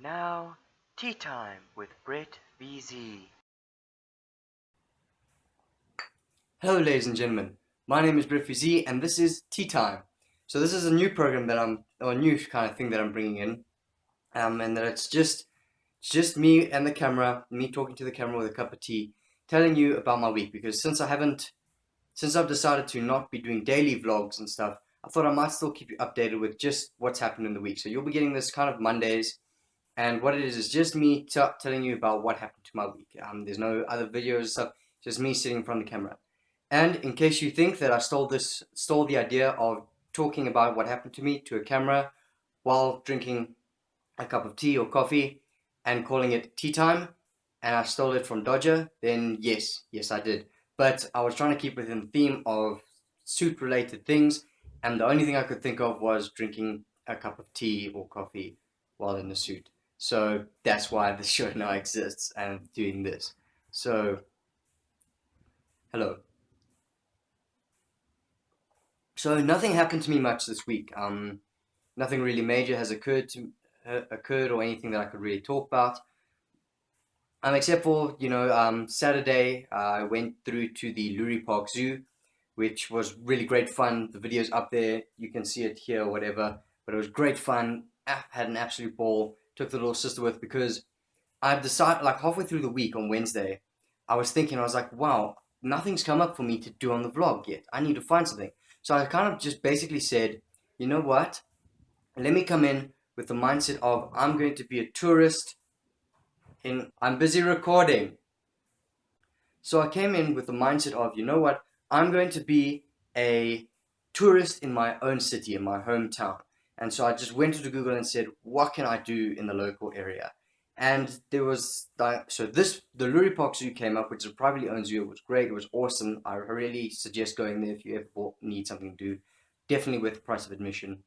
Now, tea time with Brettvz. Hello, ladies and gentlemen. My name is Brettvz, and this is Tea Time. So this is a new program or a new kind of thing that I'm bringing in, and that it's just me and the camera, me talking to the camera with a cup of tea, telling you about my week. Because since I've decided to not be doing daily vlogs and stuff, I thought I might still keep you updated with just what's happened in the week. So you'll be getting this kind of Mondays, and what it is just me telling you about what happened to my week. There's no other videos and stuff, just me sitting in front of the camera. And in case you think that I stole the idea of talking about what happened to me to a camera while drinking a cup of tea or coffee and calling it tea time, and I stole it from Dodger, then yes, I did. But I was trying to keep within the theme of suit related things, and the only thing I could think of was drinking a cup of tea or coffee while in the suit. So that's why the show now exists and doing this. So, hello. So nothing happened to me much this week. Nothing really major has occurred or anything that I could really talk about. Except for Saturday, I went through to the Lurie Park Zoo, which was really great fun. The video's up there. You can see it here or whatever. But it was great fun. I had an absolute ball. Took the little sister with because I decided, like halfway through the week on Wednesday, I was thinking, I was like, wow, nothing's come up for me to do on the vlog yet. I need to find something. So I kind of just basically said, you know what? Let me come in with the mindset of I'm going to be a tourist I'm busy recording. So I came in with the mindset of, you know what? I'm going to be a tourist in my own city, in my hometown. And so I just went to Google and said, what can I do in the local area? And there was the Lurie Park Zoo came up, which is a privately owned zoo. It was great. It was awesome. I really suggest going there if you ever need something to do. Definitely worth the price of admission.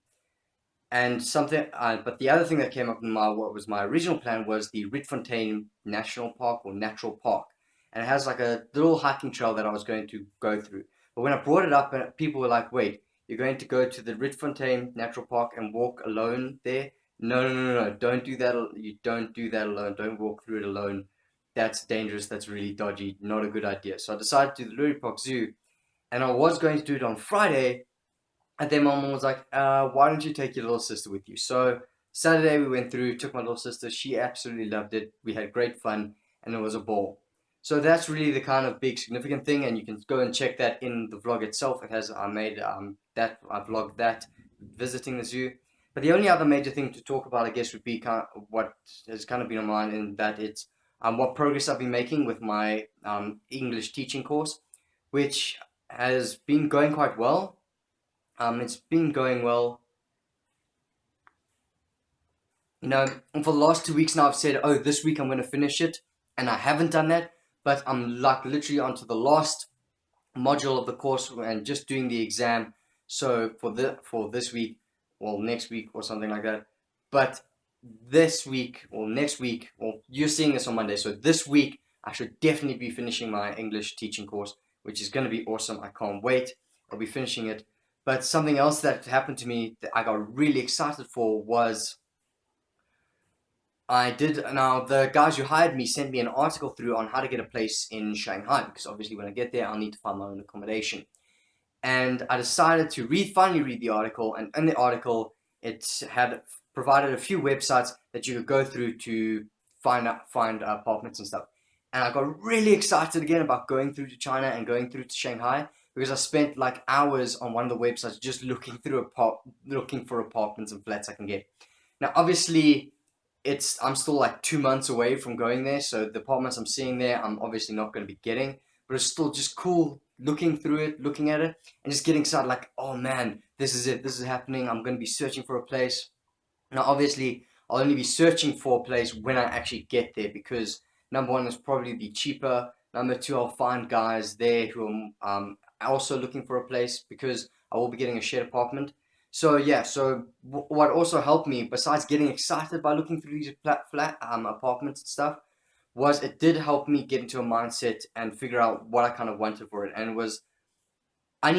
But the other thing that came up in what was my original plan was the Rietfontein National Park or Natural Park, and it has like a little hiking trail that I was going to go through. But when I brought it up, people were like, "Wait, you're going to go to the Rietfontein Natural Park and walk alone there? No, don't do that. You don't do that alone. Don't walk through it alone. That's dangerous. That's really dodgy. Not a good idea." So I decided to do the Lurie Park Zoo, and I was going to do it on Friday, and then my mom was like, why don't you take your little sister with you? So Saturday we went through, took my little sister. She absolutely loved it. We had great fun, and it was a ball. So that's really the kind of big significant thing, and you can go and check that in the vlog itself. It has I vlogged that visiting the zoo. But the only other major thing to talk about, I guess, would be kind of what has kind of been on mind, in that it's what progress I've been making with my English teaching course, which has been going quite well. It's been going well. And for the last 2 weeks now, I've said, oh, this week I'm going to finish it, and I haven't done that. But I'm like literally onto the last module of the course and just doing the exam. So for this week, well, next week or something like that. But this week or next week, well, you're seeing this on Monday. So this week, I should definitely be finishing my English teaching course, which is going to be awesome. I can't wait. I'll be finishing it. But something else that happened to me that I got really excited for was the guys who hired me sent me an article through on how to get a place in Shanghai, because obviously when I get there, I'll need to find my own accommodation. And I decided to finally read the article, and in the article, it had provided a few websites that you could go through to find apartments and stuff. And I got really excited again about going through to China and going through to Shanghai, because I spent like hours on one of the websites just looking for apartments and flats I can get. Now, obviously, I'm still like 2 months away from going there, so the apartments I'm seeing there, I'm obviously not going to be getting. But it's still just cool looking through it, looking at it, and just getting excited. Like, oh man, this is it. This is happening. I'm going to be searching for a place. Now, obviously, I'll only be searching for a place when I actually get there, because number one, it's probably be cheaper. Number two, I'll find guys there who are also looking for a place, because I will be getting a shared apartment. So yeah, what also helped me, besides getting excited by looking through these flat apartments and stuff, was it did help me get into a mindset and figure out what I kind of wanted for it. And it was, I'm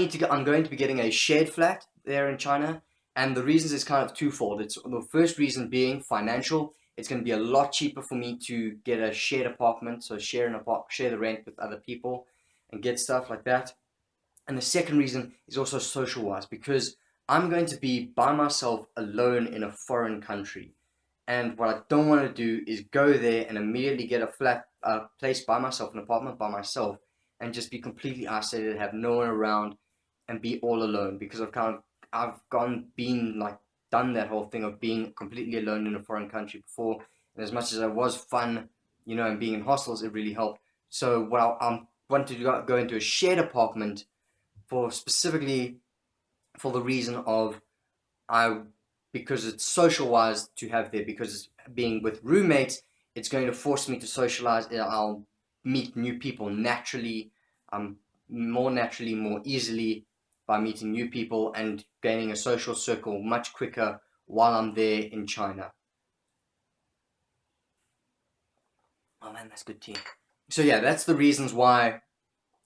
going to be getting a shared flat there in China, and the reasons is kind of twofold. It's the first reason being financial. It's going to be a lot cheaper for me to get a shared apartment, so share the rent with other people and get stuff like that. And the second reason is also social wise, because I'm going to be by myself alone in a foreign country. And what I don't want to do is go there and immediately get a place by myself, an apartment by myself, and just be completely isolated, have no one around, and be all alone. Because I've done that whole thing of being completely alone in a foreign country before. And as much as it was fun, and being in hostels, it really helped. So what I want to go into a shared apartment for specifically for the reason of I because it's social wise to have there, because being with roommates, it's going to force me to socialize. I'll meet new people naturally, more easily by meeting new people and gaining a social circle much quicker while I'm there in China. Oh man, that's good tea. So yeah, that's the reasons why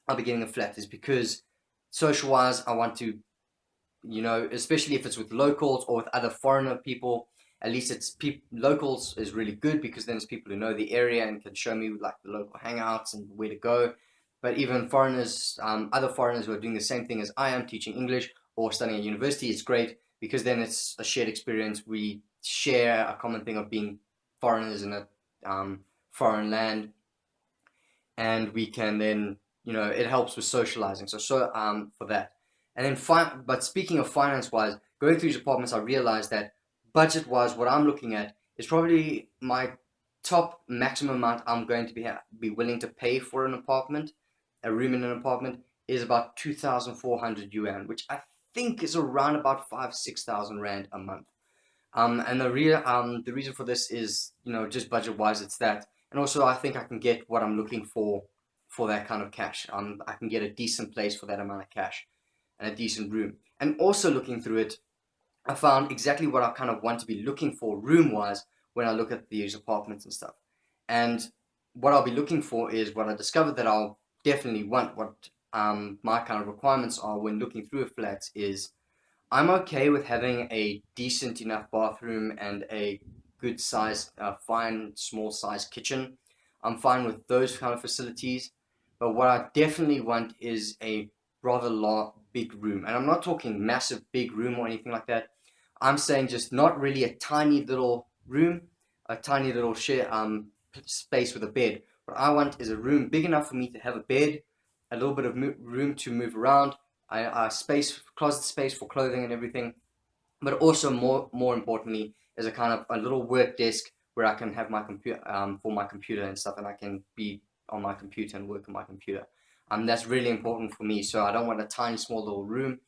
I'll be getting a flat, is because social wise I want to, especially if it's with locals or with other foreigner people. At least locals is really good, because then it's people who know the area and can show me like the local hangouts and where to go. But even foreigners, other foreigners who are doing the same thing as I am, teaching English or studying at university, it's great, because then it's a shared experience. We share a common thing of being foreigners in a foreign land, and we can then, it helps with socializing. So for that. And then, but speaking of finance wise, going through these apartments, I realized that budget wise, what I'm looking at is probably my top maximum amount I'm going to be willing to pay for an apartment, a room in an apartment, is about 2,400 yuan, which I think is around about 5,000-6,000 rand a month. And the reason for this is, just budget wise, it's that, and also I think I can get what I'm looking for that kind of cash. I can get a decent place for that amount of cash and a decent room. And also looking through it, I found exactly what I kind of want to be looking for room wise when I look at these apartments and stuff. And what I'll be looking for is what I discovered that I'll definitely want. What my kind of requirements are when looking through a flat is, I'm okay with having a decent enough bathroom and a good size, fine, small size kitchen. I'm fine with those kind of facilities. But what I definitely want is a rather big room. And I'm not talking massive big room or anything like that. I'm saying just not really a tiny little room, a tiny little space with a bed. What I want is a room big enough for me to have a bed, a little bit of room to move around, closet space for clothing and everything, but also more importantly is a kind of a little work desk where I can have my computer for my computer and stuff, and I can be on my computer and work on my computer. That's really important for me. So I don't want a tiny small little room.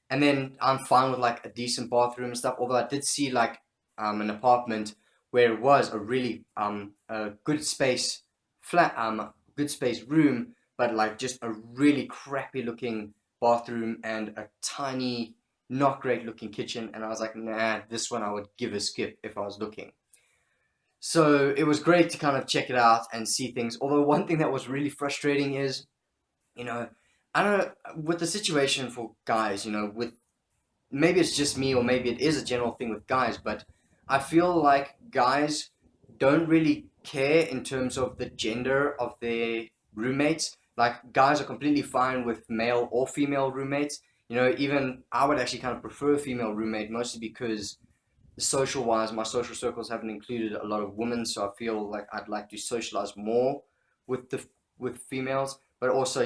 And then I'm fine with like a decent bathroom and stuff. Although I did see like an apartment where it was a really a good space good space room, but like just a really crappy looking bathroom and a tiny, not great looking kitchen. And I was like, nah, this one I would give a skip if I was looking. So it was great to kind of check it out and see things. Although one thing that was really frustrating is, you know, I don't know, with the situation for guys, with maybe it's just me or maybe it is a general thing with guys, but I feel like guys don't really care in terms of the gender of their roommates. Like guys are completely fine with male or female roommates. Even I would actually kind of prefer a female roommate, mostly because social wise, my social circles haven't included a lot of women, so I feel like I'd like to socialize more with with females. But also,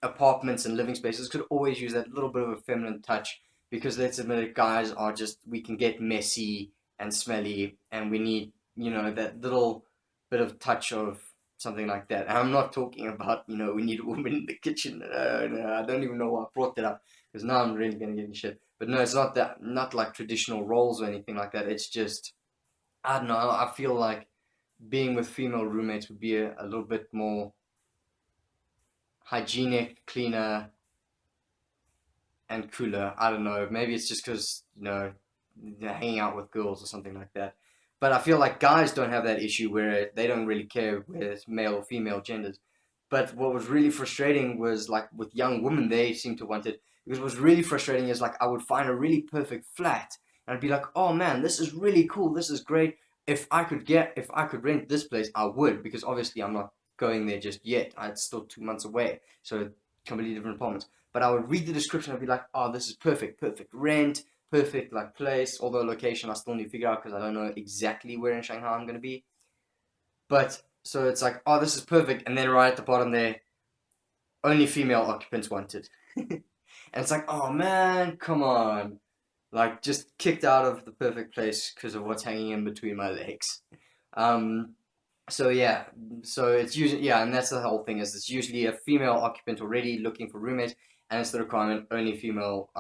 apartments and living spaces could always use that little bit of a feminine touch, because let's admit it, guys are just, we can get messy and smelly, and we need, that little bit of touch of something like that. And I'm not talking about, we need a woman in the kitchen. No, I don't even know why I brought that up, because now I'm really gonna get in shit. But no, it's not that, not like traditional roles or anything like that. It's just, I don't know, I feel like being with female roommates would be a little bit more hygienic, cleaner, and cooler. I don't know. Maybe it's just because, they're hanging out with girls or something like that. But I feel like guys don't have that issue where they don't really care whether it's male or female genders. But what was really frustrating was like with young women, they seem to want it. Because what was really frustrating is like I would find a really perfect flat and I'd be like, oh man, this is really cool. This is great. if I could rent this place, I would, because obviously I'm not going there just yet. It's still 2 months away, so completely different apartments. But I would read the description. I'd be like, oh, this is perfect rent, perfect like place. Although location, I still need to figure out because I don't know exactly where in Shanghai I'm gonna be. But so it's like, oh, this is perfect, and then right at the bottom there, only female occupants wanted. And it's like, oh man, come on. Like, just kicked out of the perfect place because of what's hanging in between my legs. Um, so yeah, so it's usually, yeah, and that's the whole thing, is it's usually a female occupant already looking for roommates, and it's the requirement only female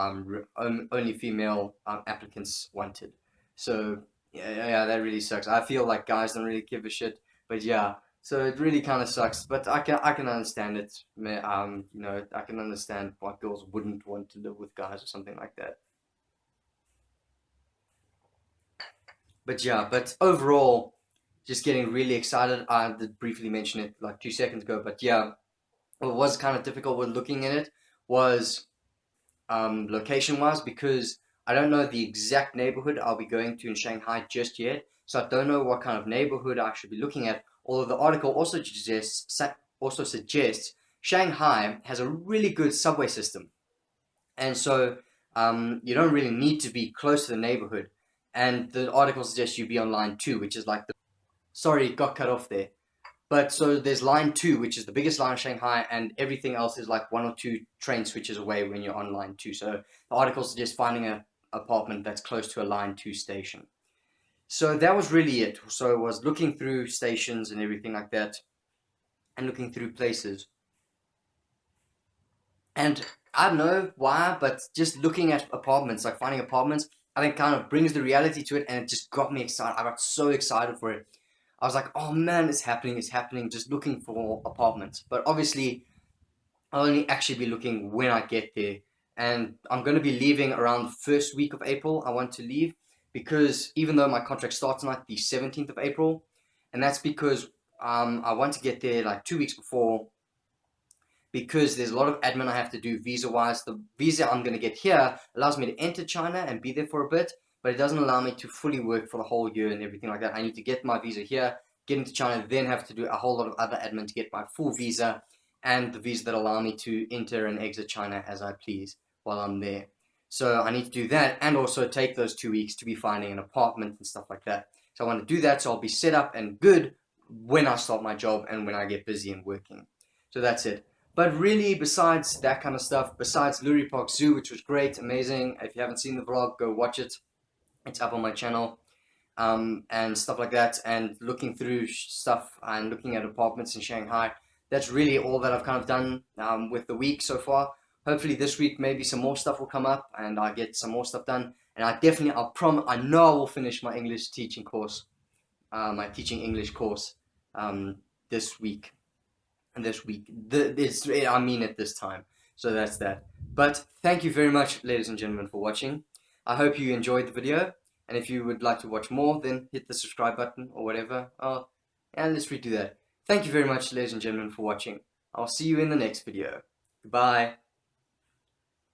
applicants wanted. So yeah, that really sucks. I feel like guys don't really give a shit, but yeah, so it really kind of sucks. But I can understand it. I can understand why girls wouldn't want to live with guys or something like that. But yeah, but overall, just getting really excited. I did briefly mention it like 2 seconds ago, but yeah, what was kind of difficult with looking at it was location wise, because I don't know the exact neighborhood I'll be going to in Shanghai just yet. So I don't know what kind of neighborhood I should be looking at. Although the article also suggests Shanghai has a really good subway system, and so you don't really need to be close to the neighborhood. And the article suggests you be on line 2, which is like the, sorry, it got cut off there. But so there's line 2, which is the biggest line of Shanghai, and everything else is like 1 or 2 train switches away when you're on line 2. So the article suggests finding an apartment that's close to a line 2 station. So that was really it. So I was looking through stations and everything like that, and looking through places. And I don't know why, but just looking at apartments, like finding apartments, I think kind of brings the reality to it, and it just got me excited. I got so excited for it. I was like, oh man, it's happening, just looking for apartments. But obviously, I'll only actually be looking when I get there. And I'm going to be leaving around the first week of April. I want to leave because even though my contract starts on like the 17th of April, and that's because I want to get there like 2 weeks before, because there's a lot of admin I have to do visa wise. The visa I'm going to get here allows me to enter China and be there for a bit, but it doesn't allow me to fully work for the whole year and everything like that. I need to get my visa here, get into China, then have to do a whole lot of other admin to get my full visa and the visa that allow me to enter and exit China as I please while I'm there. So I need to do that, and also take those 2 weeks to be finding an apartment and stuff like that. So I want to do that, so I'll be set up and good when I start my job and when I get busy and working. So that's it. But really, besides that kind of stuff, besides Lurie Park Zoo, which was great, amazing. If you haven't seen the vlog, go watch it. It's up on my channel, and stuff like that. And looking through stuff and looking at apartments in Shanghai. That's really all that I've kind of done with the week so far. Hopefully this week maybe some more stuff will come up and I get some more stuff done. And I know I will finish my English teaching course, my teaching English course this week. I mean it this time. So that's that. But thank you very much, ladies and gentlemen, for watching. I hope you enjoyed the video. And if you would like to watch more, then hit the subscribe button or whatever. Oh, and let's redo that. Thank you very much, ladies and gentlemen, for watching. I'll see you in the next video. Goodbye.